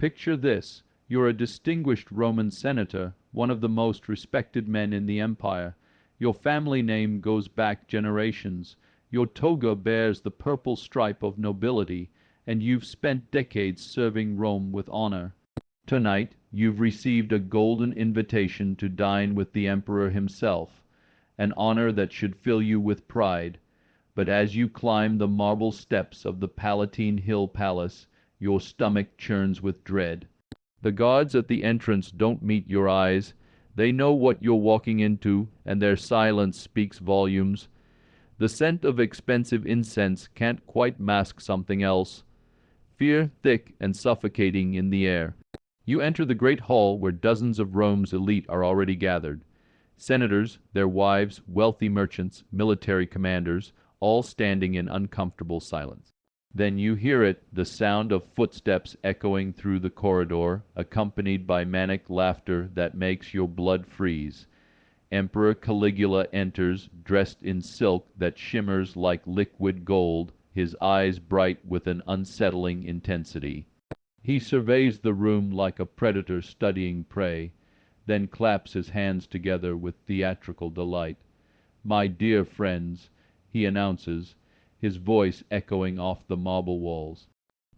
Picture this. You're a distinguished Roman senator, one of the most respected men in the empire. Your family name goes back generations. Your toga bears the purple stripe of nobility, and you've spent decades serving Rome with honor. Tonight, you've received a golden invitation to dine with the emperor himself, an honor that should fill you with pride. But as you climb the marble steps of the Palatine Hill Palace, your stomach churns with dread. The guards at the entrance don't meet your eyes. They know what you're walking into, and their silence speaks volumes. The scent of expensive incense can't quite mask something else. Fear thick and suffocating in the air. You enter the great hall where dozens of Rome's elite are already gathered. Senators, their wives, wealthy merchants, military commanders, all standing in uncomfortable silence. Then you hear it, the sound of footsteps echoing through the corridor, accompanied by manic laughter that makes your blood freeze. Emperor Caligula enters, dressed in silk that shimmers like liquid gold, his eyes bright with an unsettling intensity. He surveys the room like a predator studying prey, then claps his hands together with theatrical delight. "My dear friends," he announces, his voice echoing off the marble walls.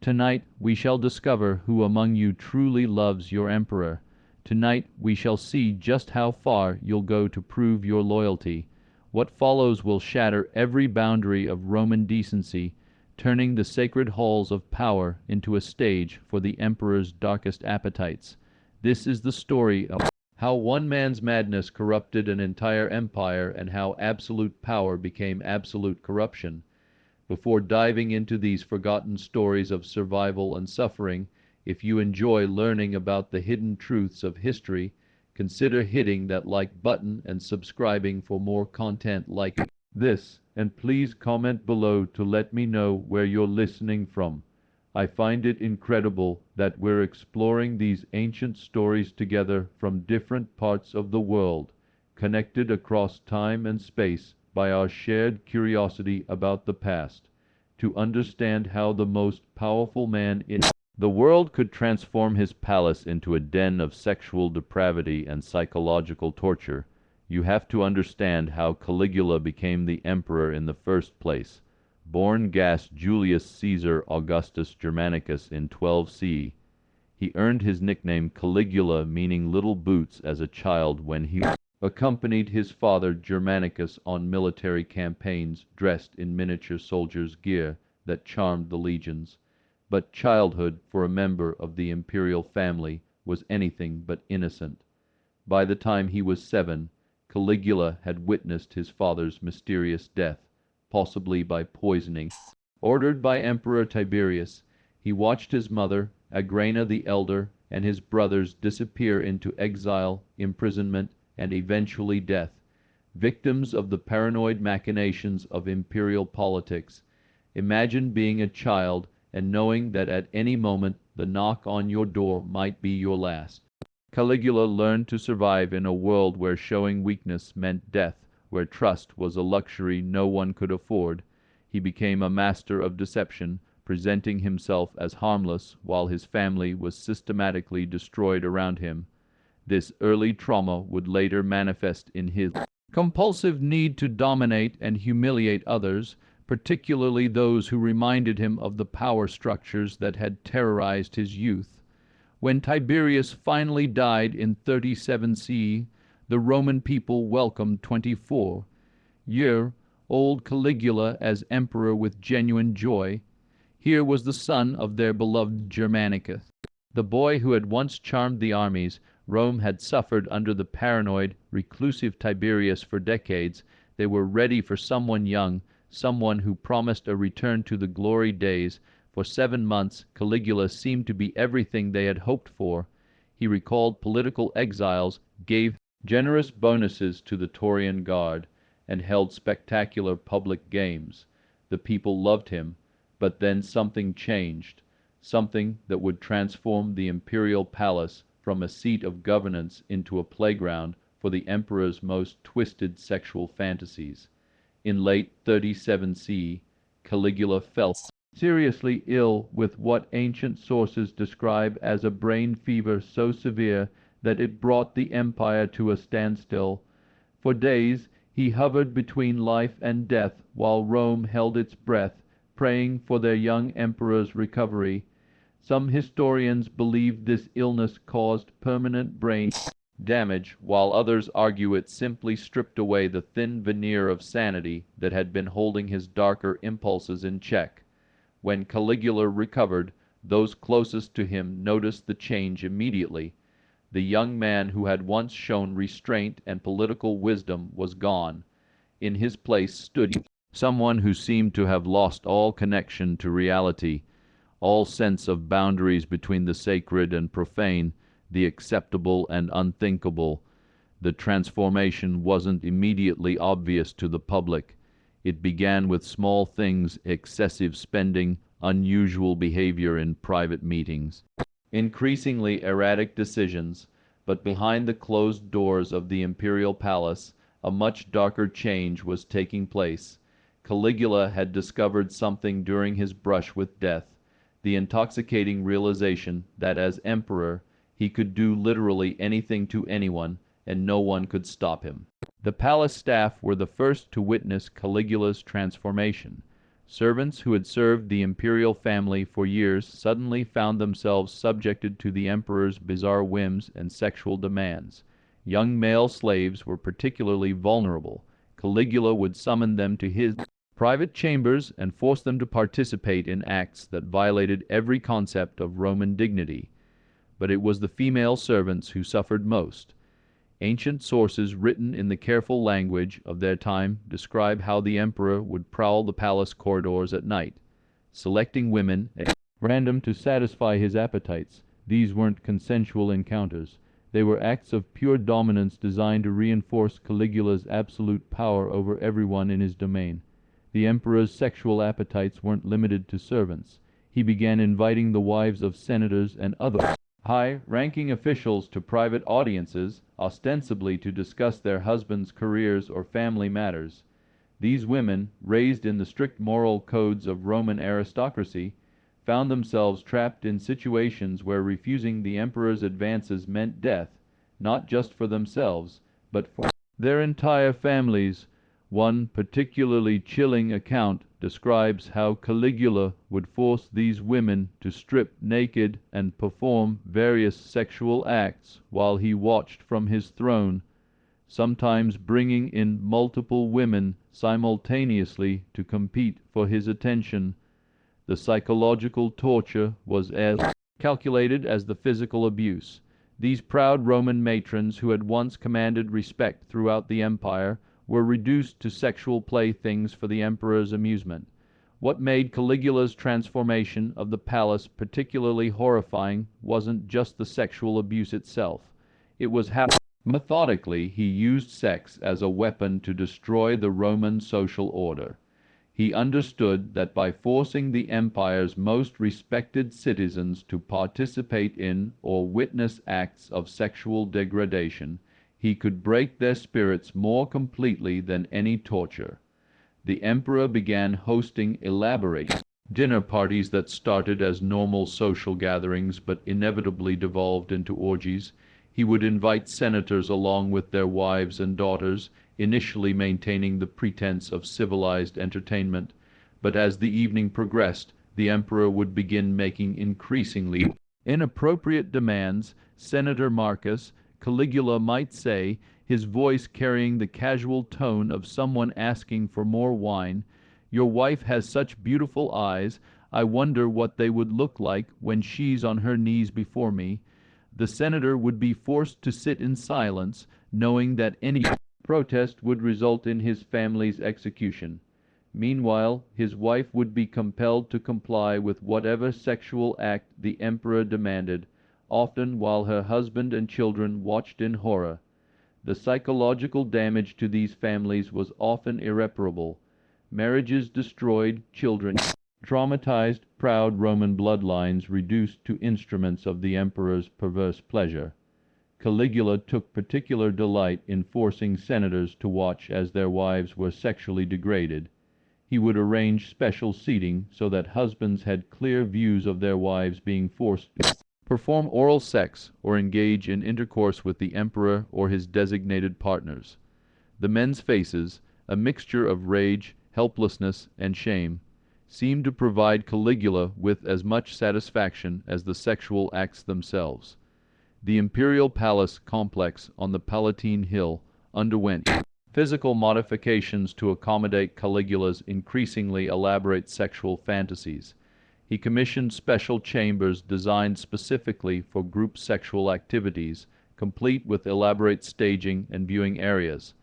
"Tonight we shall discover who among you truly loves your emperor. Tonight we shall see just how far you'll go to prove your loyalty. What follows will shatter every boundary of Roman decency, turning the sacred halls of power into a stage for the emperor's darkest appetites. This is the story of how one man's madness corrupted an entire empire and how absolute power became absolute corruption. Before diving into these forgotten stories of survival and suffering, if you enjoy learning about the hidden truths of history, consider hitting that like button and subscribing for more content like this, and please comment below to let me know where you're listening from. I find it incredible that we're exploring these ancient stories together from different parts of the world, connected across time and space by our shared curiosity about the past, to understand how the most powerful man in the world could transform his palace into a den of sexual depravity and psychological torture. You have to understand how Caligula became the emperor in the first place. Born Gas Julius Caesar Augustus Germanicus in 12 CE, he earned his nickname Caligula, meaning little boots, as a child when he accompanied his father Germanicus on military campaigns dressed in miniature soldiers' gear that charmed the legions. But childhood for a member of the imperial family was anything but innocent. By the time he was 7, Caligula had witnessed his father's mysterious death, possibly by poisoning. Ordered by Emperor Tiberius, he watched his mother, Agrena the elder, and his brothers disappear into exile, imprisonment, and eventually death, victims of the paranoid machinations of imperial politics. Imagine being a child and knowing that at any moment the knock on your door might be your last. Caligula learned to survive in a world where showing weakness meant death, where trust was a luxury no one could afford. He became a master of deception, presenting himself as harmless while his family was systematically destroyed around him. This early trauma would later manifest in his compulsive need to dominate and humiliate others, particularly those who reminded him of the power structures that had terrorized his youth. When Tiberius finally died in 37 CE, the Roman people welcomed 24-year-old Caligula as emperor with genuine joy. Here was the son of their beloved Germanicus, the boy who had once charmed the armies. Rome had suffered under the paranoid, reclusive Tiberius for decades. They were ready for someone young, someone who promised a return to the glory days. For 7 months, Caligula seemed to be everything they had hoped for. He recalled political exiles, gave generous bonuses to the Taurian Guard, and held spectacular public games. The people loved him, but then something changed, something that would transform the imperial palace from a seat of governance into a playground for the emperor's most twisted sexual fantasies. In late 37 CE, Caligula fell seriously ill with what ancient sources describe as a brain fever so severe that it brought the empire to a standstill. For days he hovered between life and death while Rome held its breath, praying for their young emperor's recovery. Some historians believe this illness caused permanent brain damage, while others argue it simply stripped away the thin veneer of sanity that had been holding his darker impulses in check. When Caligula recovered, those closest to him noticed the change immediately. The young man who had once shown restraint and political wisdom was gone. In his place stood someone who seemed to have lost all connection to reality, all sense of boundaries between the sacred and profane, the acceptable and unthinkable. The transformation wasn't immediately obvious to the public. It began with small things, excessive spending, unusual behavior in private meetings, increasingly erratic decisions, but behind the closed doors of the imperial palace, a much darker change was taking place. Caligula had discovered something during his brush with death, the intoxicating realization that as emperor he could do literally anything to anyone, and no one could stop him. The palace staff were the first to witness Caligula's transformation. Servants who had served the imperial family for years suddenly found themselves subjected to the emperor's bizarre whims and sexual demands. Young male slaves were particularly vulnerable. Caligula would summon them to his private chambers and force them to participate in acts that violated every concept of Roman dignity. But it was the female servants who suffered most. Ancient sources written in the careful language of their time describe how the emperor would prowl the palace corridors at night, selecting women at random to satisfy his appetites. These weren't consensual encounters. They were acts of pure dominance designed to reinforce Caligula's absolute power over everyone in his domain. The emperor's sexual appetites weren't limited to servants. He began inviting the wives of senators and other high-ranking officials to private audiences, ostensibly to discuss their husbands' careers or family matters. These women, raised in the strict moral codes of Roman aristocracy, found themselves trapped in situations where refusing the emperor's advances meant death, not just for themselves, but for their entire families. One particularly chilling account describes how Caligula would force these women to strip naked and perform various sexual acts while he watched from his throne, sometimes bringing in multiple women simultaneously to compete for his attention. The psychological torture was as calculated as the physical abuse. These proud Roman matrons who had once commanded respect throughout the empire were reduced to sexual playthings for the emperor's amusement. What made Caligula's transformation of the palace particularly horrifying wasn't just the sexual abuse itself. It was how methodically he used sex as a weapon to destroy the Roman social order. He understood that by forcing the empire's most respected citizens to participate in or witness acts of sexual degradation, he could break their spirits more completely than any torture. The emperor began hosting elaborate dinner parties that started as normal social gatherings but inevitably devolved into orgies. He would invite senators along with their wives and daughters, initially maintaining the pretense of civilized entertainment. But as the evening progressed, the emperor would begin making increasingly inappropriate demands. Senator Marcus, Caligula might say, his voice carrying the casual tone of someone asking for more wine, "Your wife has such beautiful eyes. I wonder what they would look like when she's on her knees before me." The senator would be forced to sit in silence, knowing that any protest would result in his family's execution. Meanwhile, his wife would be compelled to comply with whatever sexual act the emperor demanded, often while her husband and children watched in horror. The psychological damage to these families was often irreparable. Marriages destroyed, children traumatized, proud Roman bloodlines reduced to instruments of the emperor's perverse pleasure. Caligula took particular delight in forcing senators to watch as their wives were sexually degraded. He would arrange special seating so that husbands had clear views of their wives being forced to perform oral sex or engage in intercourse with the emperor or his designated partners. The men's faces, a mixture of rage, helplessness, and shame, seemed to provide Caligula with as much satisfaction as the sexual acts themselves. The imperial palace complex on the Palatine Hill underwent physical modifications to accommodate Caligula's increasingly elaborate sexual fantasies. He commissioned special chambers designed specifically for group sexual activities, complete with elaborate staging and viewing areas.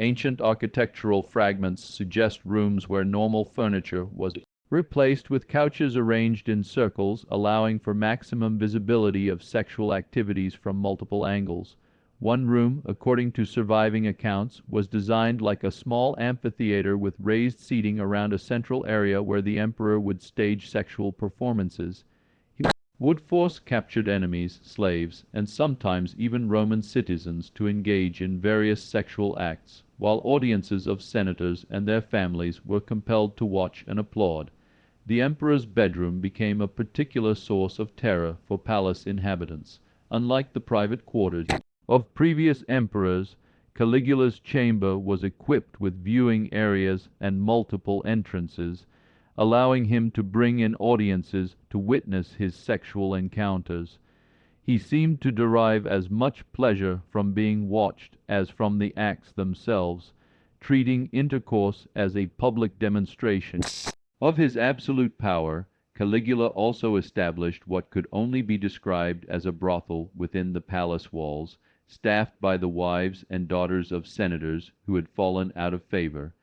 Ancient architectural fragments suggest rooms where normal furniture was replaced with couches arranged in circles, allowing for maximum visibility of sexual activities from multiple angles. One room, according to surviving accounts, was designed like a small amphitheater with raised seating around a central area where the emperor would stage sexual performances. He would force captured enemies, slaves, and sometimes even Roman citizens to engage in various sexual acts, while audiences of senators and their families were compelled to watch and applaud. The emperor's bedroom became a particular source of terror for palace inhabitants. Unlike the private quarters of previous emperors, Caligula's chamber was equipped with viewing areas and multiple entrances, allowing him to bring in audiences to witness his sexual encounters. He seemed to derive as much pleasure from being watched as from the acts themselves, treating intercourse as a public demonstration of his absolute power. Caligula also established what could only be described as a brothel within the palace walls, staffed by the wives and daughters of senators who had fallen out of favor.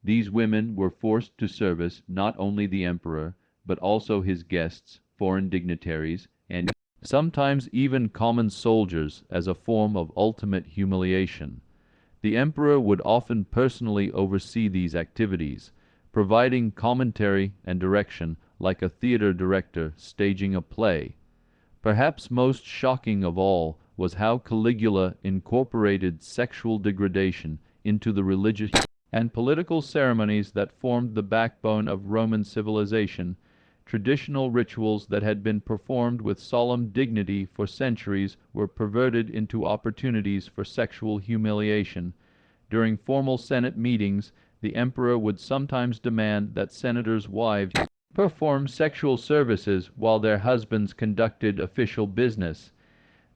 These women were forced to service not only the emperor, but also his guests, foreign dignitaries, and sometimes even common soldiers as a form of ultimate humiliation. The emperor would often personally oversee these activities, providing commentary and direction like a theater director staging a play. Perhaps most shocking of all was how Caligula incorporated sexual degradation into the religious and political ceremonies that formed the backbone of Roman civilization. Traditional rituals that had been performed with solemn dignity for centuries were perverted into opportunities for sexual humiliation. During formal Senate meetings, the emperor would sometimes demand that senators' wives perform sexual services while their husbands conducted official business.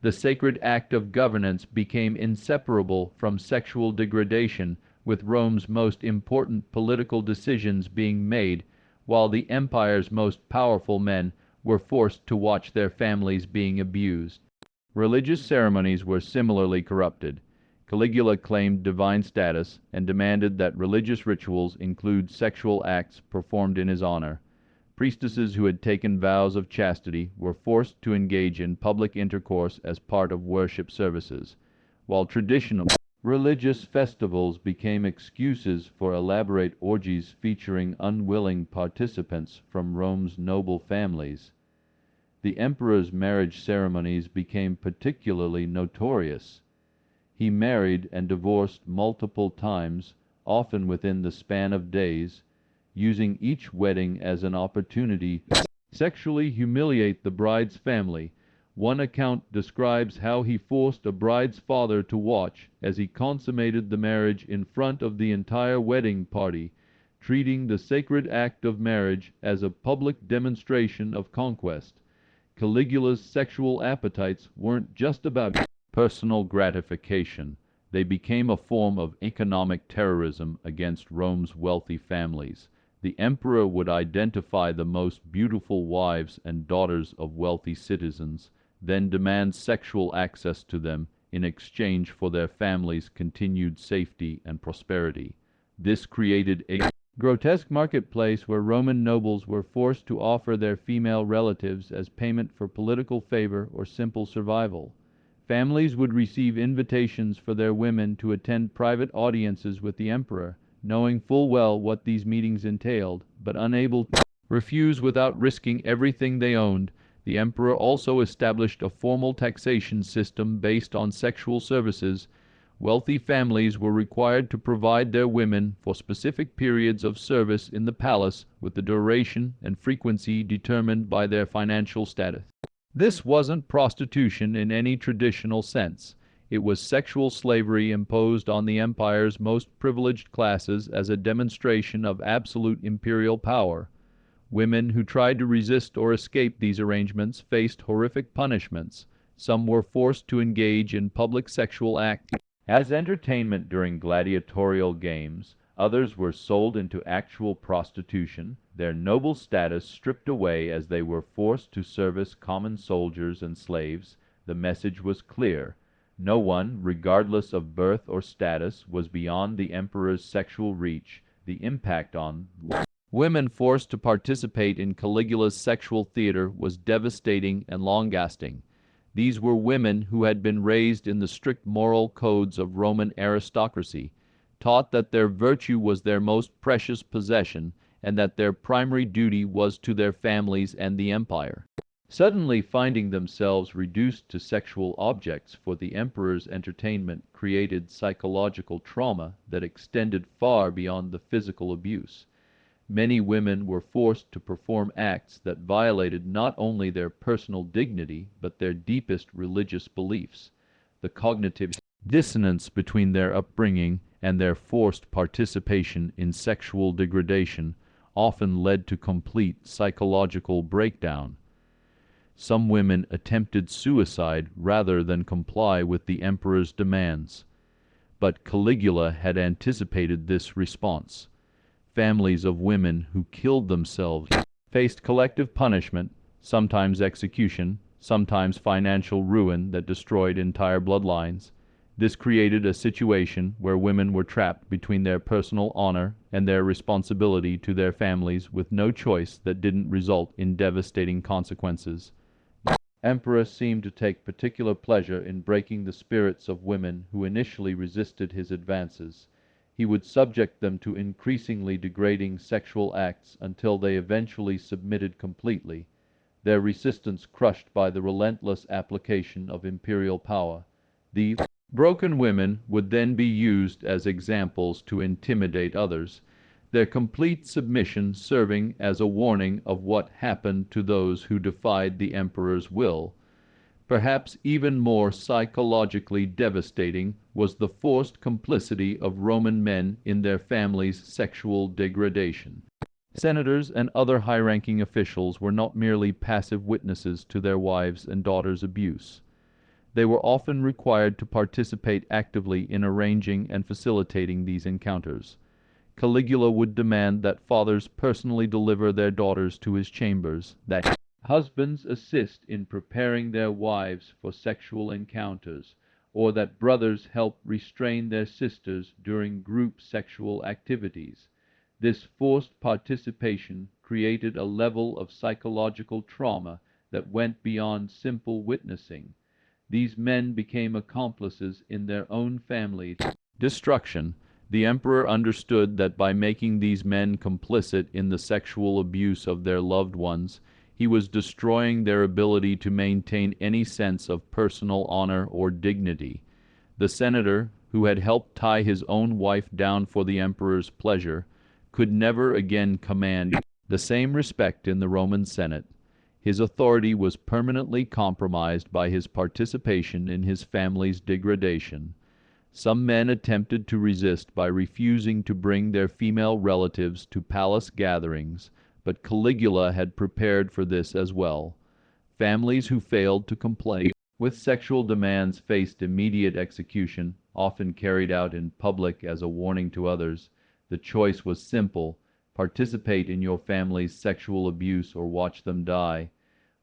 The sacred act of governance became inseparable from sexual degradation, with Rome's most important political decisions being made, while the empire's most powerful men were forced to watch their families being abused. Religious ceremonies were similarly corrupted. Caligula claimed divine status and demanded that religious rituals include sexual acts performed in his honor. Priestesses who had taken vows of chastity were forced to engage in public intercourse as part of worship services, while traditional religious festivals became excuses for elaborate orgies featuring unwilling participants from Rome's noble families. The emperor's marriage ceremonies became particularly notorious. He married and divorced multiple times, often within the span of days, using each wedding as an opportunity to sexually humiliate the bride's family. One account describes how he forced a bride's father to watch as he consummated the marriage in front of the entire wedding party, treating the sacred act of marriage as a public demonstration of conquest. Caligula's sexual appetites weren't just about personal gratification. They became a form of economic terrorism against Rome's wealthy families. The emperor would identify the most beautiful wives and daughters of wealthy citizens, then demand sexual access to them in exchange for their families' continued safety and prosperity. This created a grotesque marketplace where Roman nobles were forced to offer their female relatives as payment for political favor or simple survival. Families would receive invitations for their women to attend private audiences with the emperor, knowing full well what these meetings entailed, but unable to refuse without risking everything they owned. The emperor also established a formal taxation system based on sexual services, Wealthy families were required to provide their women for specific periods of service in the palace with the duration and frequency determined by their financial status. This wasn't prostitution in any traditional sense. It was sexual slavery imposed on the empire's most privileged classes as a demonstration of absolute imperial power. Women who tried to resist or escape these arrangements faced horrific punishments. Some were forced to engage in public sexual acts as entertainment during gladiatorial games. Others were sold into actual prostitution, their noble status stripped away as they were forced to service common soldiers and slaves. The message was clear. No one, regardless of birth or status, was beyond the emperor's sexual reach. The impact on women forced to participate in Caligula's sexual theater was devastating and long-lasting. These were women who had been raised in the strict moral codes of Roman aristocracy, taught that their virtue was their most precious possession, and that their primary duty was to their families and the empire. Suddenly finding themselves reduced to sexual objects for the emperor's entertainment created psychological trauma that extended far beyond the physical abuse. Many women were forced to perform acts that violated not only their personal dignity but their deepest religious beliefs. The cognitive dissonance between their upbringing and their forced participation in sexual degradation often led to complete psychological breakdown. Some women attempted suicide rather than comply with the emperor's demands. But Caligula had anticipated this response. Families of women who killed themselves faced collective punishment, sometimes execution, sometimes financial ruin that destroyed entire bloodlines. This created a situation where women were trapped between their personal honor and their responsibility to their families with no choice that didn't result in devastating consequences. The emperor seemed to take particular pleasure in breaking the spirits of women who initially resisted his advances. He would subject them to increasingly degrading sexual acts until they eventually submitted completely, their resistance crushed by the relentless application of imperial power. The broken women would then be used as examples to intimidate others, their complete submission serving as a warning of what happened to those who defied the emperor's will. Perhaps even more psychologically devastating was the forced complicity of Roman men in their families' sexual degradation. Senators and other high-ranking officials were not merely passive witnesses to their wives' and daughters' abuse. They were often required to participate actively in arranging and facilitating these encounters. Caligula would demand that fathers personally deliver their daughters to his chambers, that husbands assist in preparing their wives for sexual encounters, or that brothers help restrain their sisters during group sexual activities. This forced participation created a level of psychological trauma that went beyond simple witnessing. These men became accomplices in their own families' destruction. The emperor understood that by making these men complicit in the sexual abuse of their loved ones, he was destroying their ability to maintain any sense of personal honor or dignity. The senator, who had helped tie his own wife down for the emperor's pleasure, could never again command the same respect in the Roman Senate. His authority was permanently compromised by his participation in his family's degradation. Some men attempted to resist by refusing to bring their female relatives to palace gatherings, but Caligula had prepared for this as well. Families who failed to comply with sexual demands faced immediate execution, often carried out in public as a warning to others. The choice was simple: participate in your family's sexual abuse or watch them die.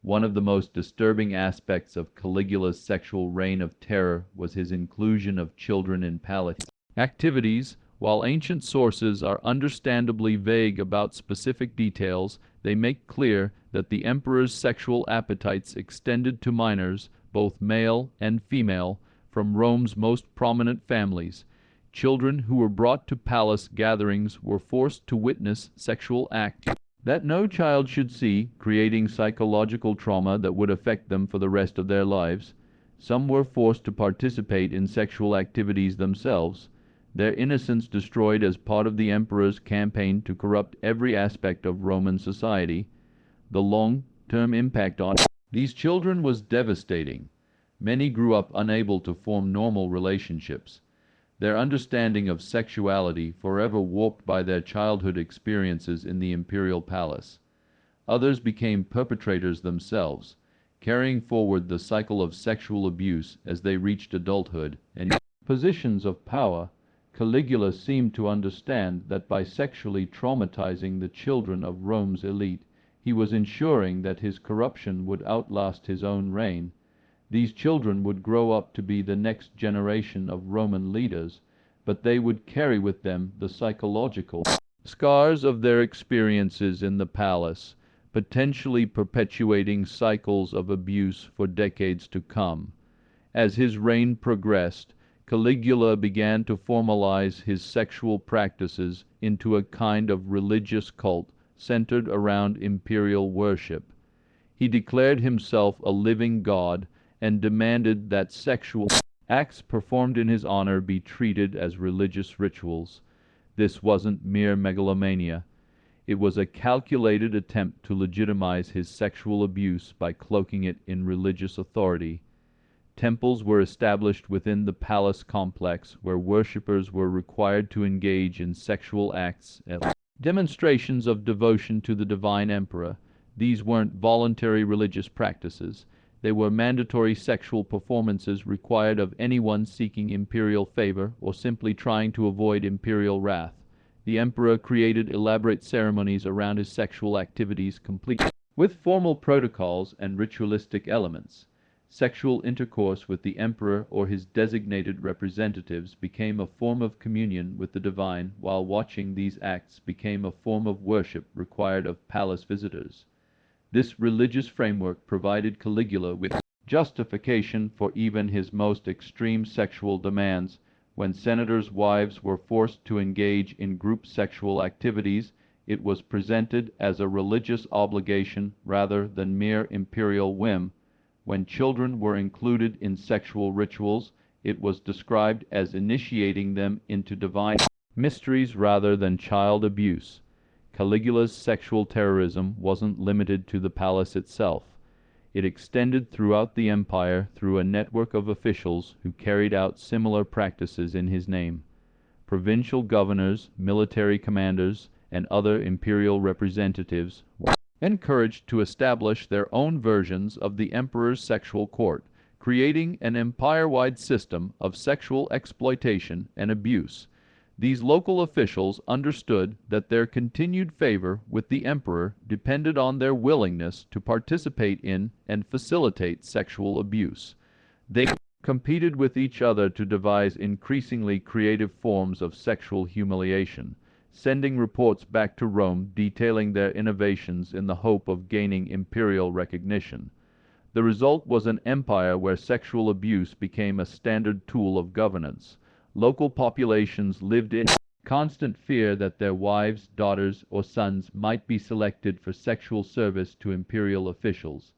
One of the most disturbing aspects of Caligula's sexual reign of terror was his inclusion of children in palace activities. While ancient sources are understandably vague about specific details, they make clear that the emperor's sexual appetites extended to minors, both male and female, from Rome's most prominent families. Children who were brought to palace gatherings were forced to witness sexual acts that no child should see, creating psychological trauma that would affect them for the rest of their lives. Some were forced to participate in sexual activities themselves, their innocence destroyed as part of the emperor's campaign to corrupt every aspect of Roman society. The long-term impact on these children was devastating. Many grew up unable to form normal relationships, their understanding of sexuality forever warped by their childhood experiences in the imperial palace. Others became perpetrators themselves, carrying forward the cycle of sexual abuse as they reached adulthood and positions of power. Caligula seemed to understand that by sexually traumatizing the children of Rome's elite, he was ensuring that his corruption would outlast his own reign. These children would grow up to be the next generation of Roman leaders, but they would carry with them the psychological scars of their experiences in the palace, potentially perpetuating cycles of abuse for decades to come. As his reign progressed, Caligula began to formalize his sexual practices into a kind of religious cult centered around imperial worship. He declared himself a living god and demanded that sexual acts performed in his honor be treated as religious rituals. This wasn't mere megalomania. It was a calculated attempt to legitimize his sexual abuse by cloaking it in religious authority. Temples were established within the palace complex where worshippers were required to engage in sexual acts as demonstrations of devotion to the divine emperor. These weren't voluntary religious practices. They were mandatory sexual performances required of anyone seeking imperial favor or simply trying to avoid imperial wrath. The emperor created elaborate ceremonies around his sexual activities complete with formal protocols and ritualistic elements. Sexual intercourse with the emperor or his designated representatives became a form of communion with the divine, while watching these acts became a form of worship required of palace visitors. This religious framework provided Caligula with justification for even his most extreme sexual demands. When senators' wives were forced to engage in group sexual activities, it was presented as a religious obligation rather than mere imperial whim. When children were included in sexual rituals, it was described as initiating them into divine mysteries rather than child abuse. Caligula's sexual terrorism wasn't limited to the palace itself. It extended throughout the empire through a network of officials who carried out similar practices in his name. Provincial governors, military commanders, and other imperial representatives were encouraged to establish their own versions of the emperor's sexual court, creating an empire-wide system of sexual exploitation and abuse. These local officials understood that their continued favor with the emperor depended on their willingness to participate in and facilitate sexual abuse. They competed with each other to devise increasingly creative forms of sexual humiliation, sending reports back to Rome detailing their innovations in the hope of gaining imperial recognition. The result was an empire where sexual abuse became a standard tool of governance. Local populations lived in constant fear that their wives, daughters, or sons might be selected for sexual service to imperial officials.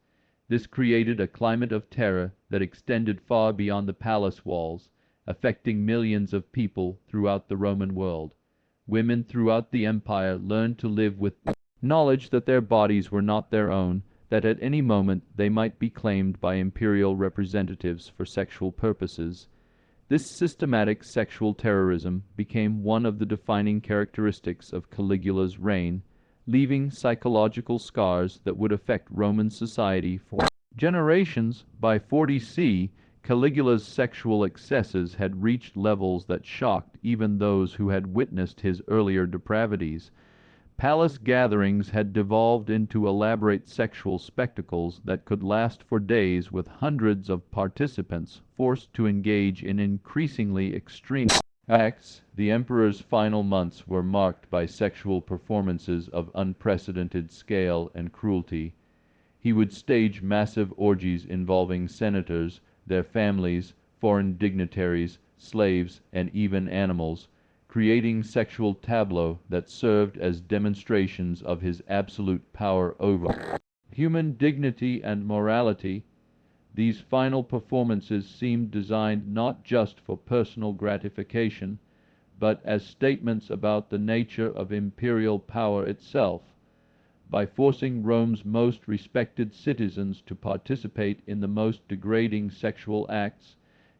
This created a climate of terror that extended far beyond the palace walls, affecting millions of people throughout the Roman world. Women throughout the empire learned to live with knowledge that their bodies were not their own, that at any moment they might be claimed by imperial representatives for sexual purposes. This systematic sexual terrorism became one of the defining characteristics of Caligula's reign, leaving psychological scars that would affect Roman society for generations. By 40 C, Caligula's sexual excesses had reached levels that shocked even those who had witnessed his earlier depravities. Palace gatherings had devolved into elaborate sexual spectacles that could last for days, with hundreds of participants forced to engage in increasingly extreme acts. The emperor's final months were marked by sexual performances of unprecedented scale and cruelty. He would stage massive orgies involving senators, their families, foreign dignitaries, slaves, and even animals, creating sexual tableaux that served as demonstrations of his absolute power over human dignity and morality. These final performances seemed designed not just for personal gratification, but as statements about the nature of imperial power itself. By forcing Rome's most respected citizens to participate in the most degrading sexual acts,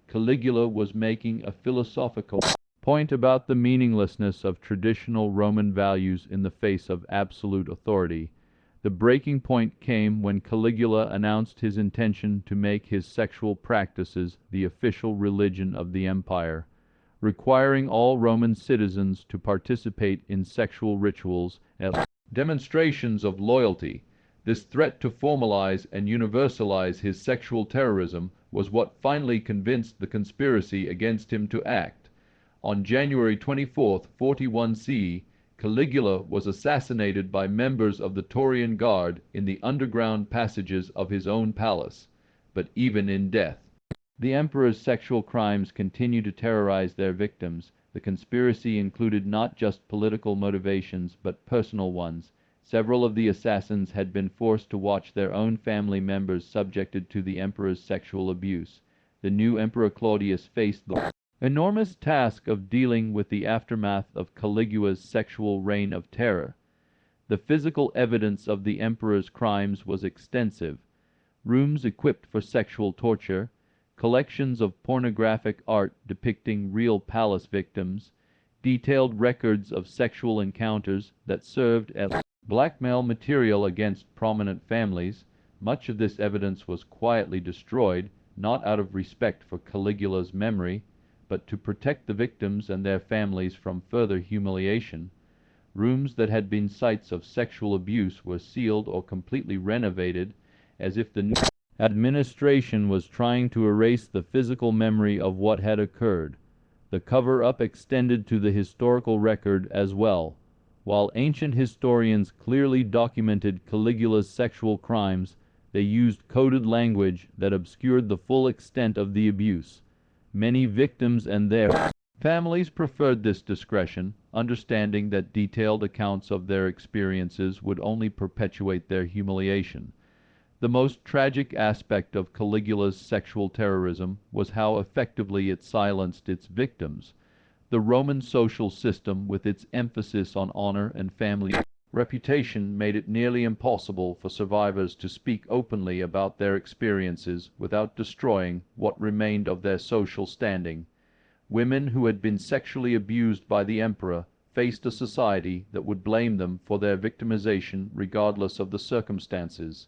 Caligula was making a philosophical point about the meaninglessness of traditional Roman values in the face of absolute authority. The breaking point came when Caligula announced his intention to make his sexual practices the official religion of the empire, requiring all Roman citizens to participate in sexual rituals as demonstrations of loyalty. This threat to formalize and universalize his sexual terrorism was what finally convinced the conspiracy against him to act. On January 24, 41 CE, Caligula was assassinated by members of the Taurian Guard in the underground passages of his own palace. But even in death, the emperor's sexual crimes continued to terrorize their victims. The conspiracy included not just political motivations, but personal ones. Several of the assassins had been forced to watch their own family members subjected to the emperor's sexual abuse. The new Emperor Claudius faced the enormous task of dealing with the aftermath of Caligula's sexual reign of terror. The physical evidence of the emperor's crimes was extensive. Rooms equipped for sexual torture, collections of pornographic art depicting real palace victims, detailed records of sexual encounters that served as blackmail material against prominent families. Much of this evidence was quietly destroyed, not out of respect for Caligula's memory, but to protect the victims and their families from further humiliation. Rooms that had been sites of sexual abuse were sealed or completely renovated, as if the new administration was trying to erase the physical memory of what had occurred. The cover-up extended to the historical record as well. While ancient historians clearly documented Caligula's sexual crimes, they used coded language that obscured the full extent of the abuse. Many victims and their families preferred this discretion, understanding that detailed accounts of their experiences would only perpetuate their humiliation. The most tragic aspect of Caligula's sexual terrorism was how effectively it silenced its victims. The Roman social system, with its emphasis on honor and family reputation, made it nearly impossible for survivors to speak openly about their experiences without destroying what remained of their social standing. Women who had been sexually abused by the emperor faced a society that would blame them for their victimization regardless of the circumstances.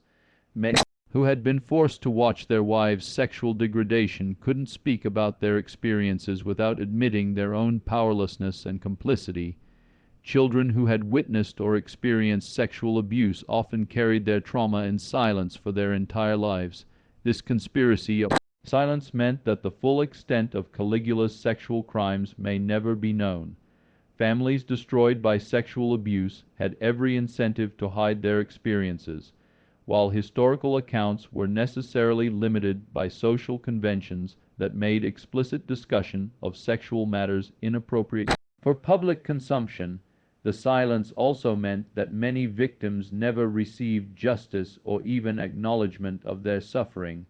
Many who had been forced to watch their wives' sexual degradation couldn't speak about their experiences without admitting their own powerlessness and complicity. Children who had witnessed or experienced sexual abuse often carried their trauma in silence for their entire lives. This conspiracy of silence meant that the full extent of Caligula's sexual crimes may never be known. Families destroyed by sexual abuse had every incentive to hide their experiences. While historical accounts were necessarily limited by social conventions that made explicit discussion of sexual matters inappropriate for public consumption, the silence also meant that many victims never received justice or even acknowledgement of their suffering.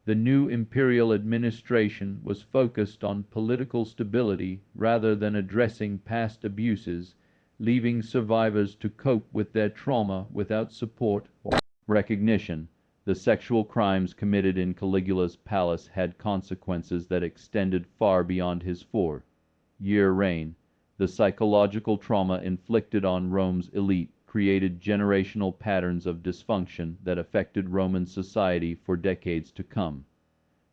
The new imperial administration was focused on political stability rather than addressing past abuses, leaving survivors to cope with their trauma without support or recognition. The sexual crimes committed in Caligula's palace had consequences that extended far beyond his 4-year reign. The psychological trauma inflicted on Rome's elite created generational patterns of dysfunction that affected Roman society for decades to come.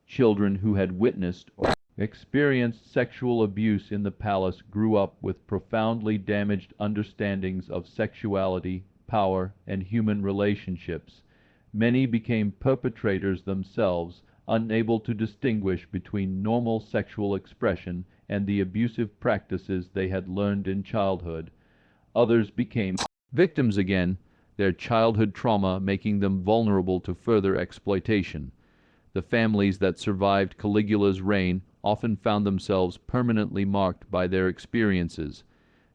Children who had witnessed or experienced sexual abuse in the palace grew up with profoundly damaged understandings of sexuality, power, and human relationships. Many became perpetrators themselves, unable to distinguish between normal sexual expression and the abusive practices they had learned in childhood. Others became victims again, their childhood trauma making them vulnerable to further exploitation. The families that survived Caligula's reign often found themselves permanently marked by their experiences.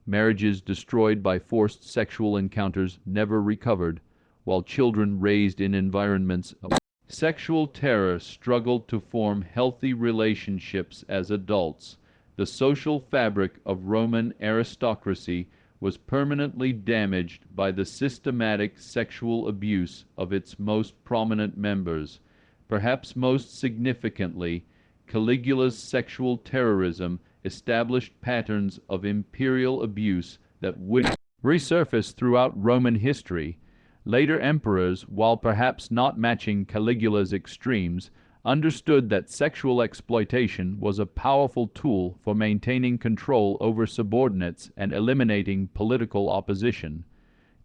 Marriages destroyed by forced sexual encounters never recovered, while children raised in environments of Sexual terror struggled to form healthy relationships as adults. The social fabric of Roman aristocracy was permanently damaged by the systematic sexual abuse of its most prominent members. Perhaps most significantly, Caligula's sexual terrorism established patterns of imperial abuse that would resurface throughout Roman history. Later emperors, while perhaps not matching Caligula's extremes, understood that sexual exploitation was a powerful tool for maintaining control over subordinates and eliminating political opposition.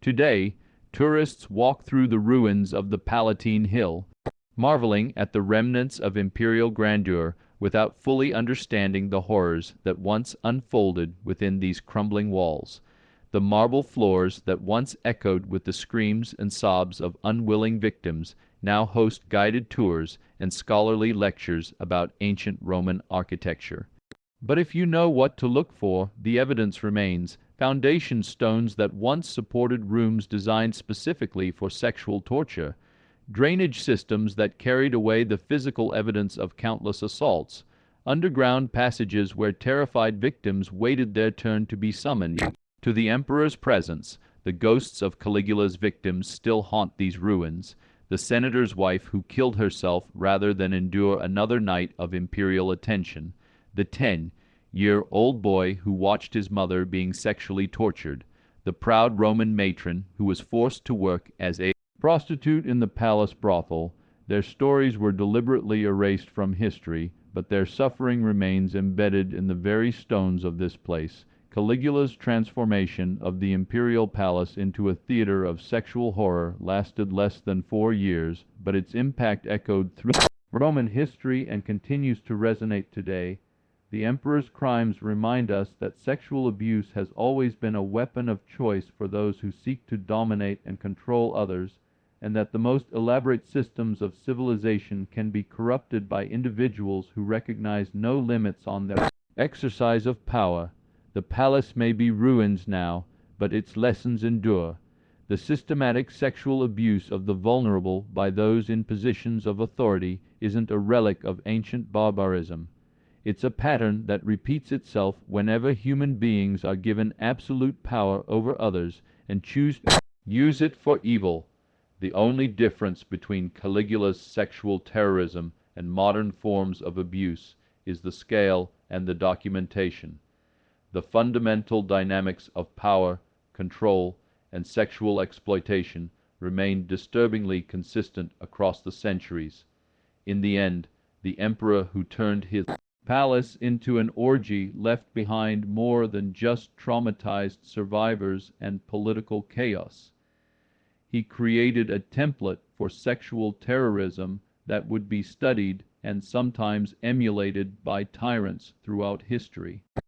Today, tourists walk through the ruins of the Palatine Hill, marveling at the remnants of imperial grandeur without fully understanding the horrors that once unfolded within these crumbling walls. The marble floors that once echoed with the screams and sobs of unwilling victims now host guided tours and scholarly lectures about ancient Roman architecture. But if you know what to look for, the evidence remains. Foundation stones that once supported rooms designed specifically for sexual torture, drainage systems that carried away the physical evidence of countless assaults, underground passages where terrified victims waited their turn to be summoned to the emperor's presence. The ghosts of Caligula's victims still haunt these ruins. The senator's wife who killed herself rather than endure another night of imperial attention. The 10-year-old boy who watched his mother being sexually tortured. The proud Roman matron who was forced to work as a prostitute in the palace brothel. Their stories were deliberately erased from history, but their suffering remains embedded in the very stones of this place. Caligula's transformation of the imperial palace into a theater of sexual horror lasted less than 4 years, but its impact echoed through Roman history and continues to resonate today. The emperor's crimes remind us that sexual abuse has always been a weapon of choice for those who seek to dominate and control others, and that the most elaborate systems of civilization can be corrupted by individuals who recognize no limits on their exercise of power. The palace may be ruins now, but its lessons endure. The systematic sexual abuse of the vulnerable by those in positions of authority isn't a relic of ancient barbarism. It's a pattern that repeats itself whenever human beings are given absolute power over others and choose to use it for evil. The only difference between Caligula's sexual terrorism and modern forms of abuse is the scale and the documentation. The fundamental dynamics of power, control, and sexual exploitation remain disturbingly consistent across the centuries. In the end, the emperor who turned his palace into an orgy left behind more than just traumatized survivors and political chaos. He created a template for sexual terrorism that would be studied and sometimes emulated by tyrants throughout history.